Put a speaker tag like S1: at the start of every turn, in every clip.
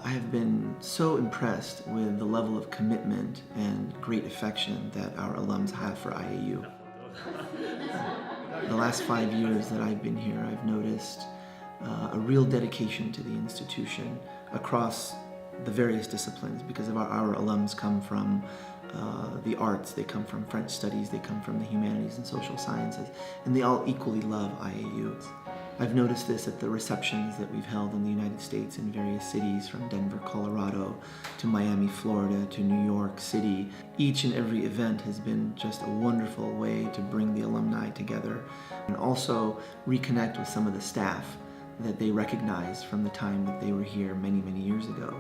S1: I have been so impressed with the level of commitment and great affection that our alums have for IAU. The last 5 years that I've been here, I've noticed a real dedication to the institution across the various disciplines, because our alums come from the arts, they come from French studies, they come from the humanities and social sciences, and they all equally love IAU. I've noticed this at the receptions that we've held in the United States in various cities, from Denver, Colorado, to Miami, Florida, to New York City. Each and every event has been just a wonderful way to bring the alumni together and also reconnect with some of the staff that they recognize from the time that they were here many, many years ago.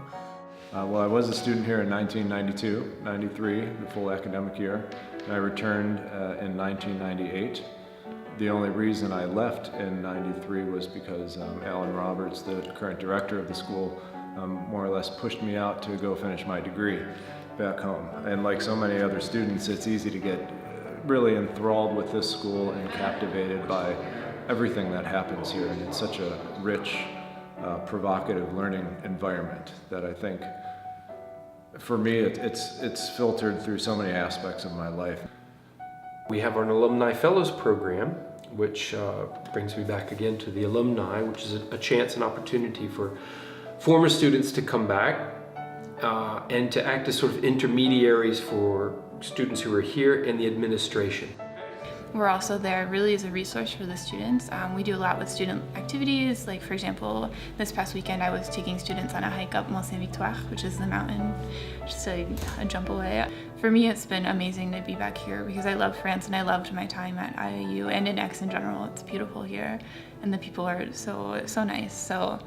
S2: Well, I was a student here in 1992, 93, the full academic year, and I returned in 1998. The only reason I left in 93 was because Alan Roberts, the current director of the school, more or less pushed me out to go finish my degree back home. And like so many other students, it's easy to get really enthralled with this school and captivated by everything that happens here. And it's such a rich, provocative learning environment that I think, for me, it's filtered through so many aspects of my life.
S3: We have our Alumni Fellows program, which brings me back again to the alumni, which is a chance and opportunity for former students to come back and to act as sort of intermediaries for students who are here in the administration.
S4: We're also there really as a resource for the students. We do a lot with student activities. Like, for example, this past weekend I was taking students on a hike up Mont Saint-Victoire, which is the mountain just a jump away. For me, it's been amazing to be back here because I love France and I loved my time at IAU and in Aix in general. It's beautiful here and the people are so nice. So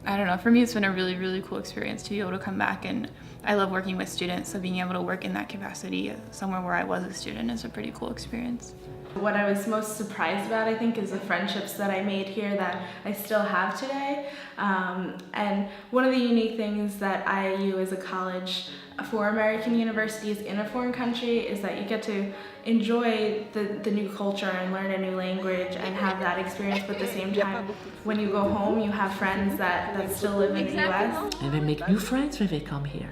S4: I don't know, for me it's been a really, really cool experience to be able to come back, and I love working with students, so being able to work in that capacity somewhere where I was a student is a pretty cool experience.
S5: What I was most surprised about, I think, is the friendships that I made here that I still have today. And one of the unique things that IAU is a college for American universities in a foreign country is that you get to enjoy the new culture and learn a new language and have that experience, but at the same time, when you go home, you have friends that still live in the US.
S6: And they make new friends when they come here.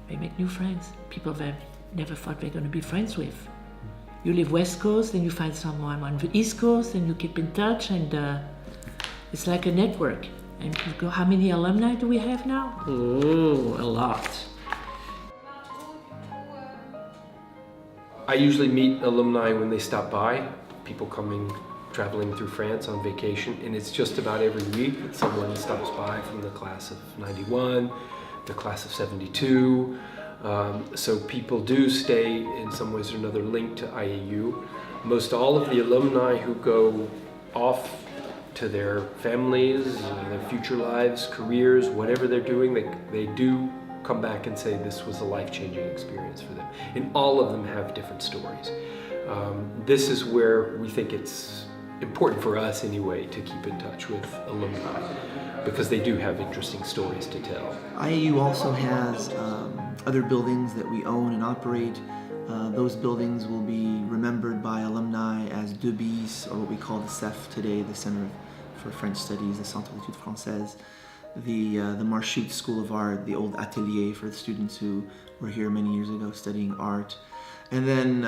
S6: They make new friends, people they never thought they're going to be friends with. You live West Coast, then you find someone on the East Coast, and you keep in touch, and it's like a network. And you go, how many alumni do we have now? Oh, a lot.
S3: I usually meet alumni when they stop by, people traveling through France on vacation, and it's just about every week that someone stops by from the class of 91, the class of 72. So people do stay in some ways or another linked to IAU. Most all of the alumni who go off to their families, their future lives, careers, whatever they're doing, they do come back and say this was a life-changing experience for them. And all of them have different stories. This is where we think it's important for us anyway to keep in touch with alumni, because they do have interesting stories to tell.
S1: IAU also has other buildings that we own and operate. Those buildings will be remembered by alumni as deux bis, or what we call the CEF today, the Center for French Studies, the Centre d'études françaises. The Marchute School of Art, the old atelier for the students who were here many years ago studying art. And then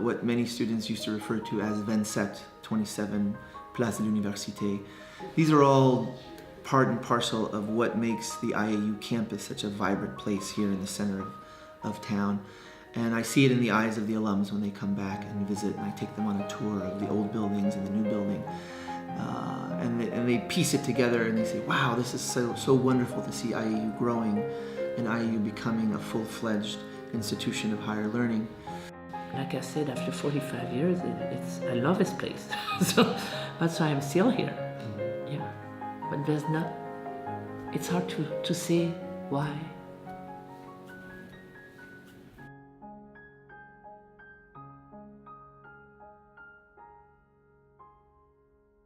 S1: what many students used to refer to as 27 Place de l'Université. These are all part and parcel of what makes the IAU campus such a vibrant place here in the center of town. And I see it in the eyes of the alums when they come back and visit, and I take them on a tour of the old buildings and the new building. And they piece it together and they say, wow, this is so wonderful to see IAU growing and IAU becoming a full-fledged institution of higher learning.
S6: Like I said, after 45 years, I love this place. So that's why I'm still here. Yeah, but it's hard to say why.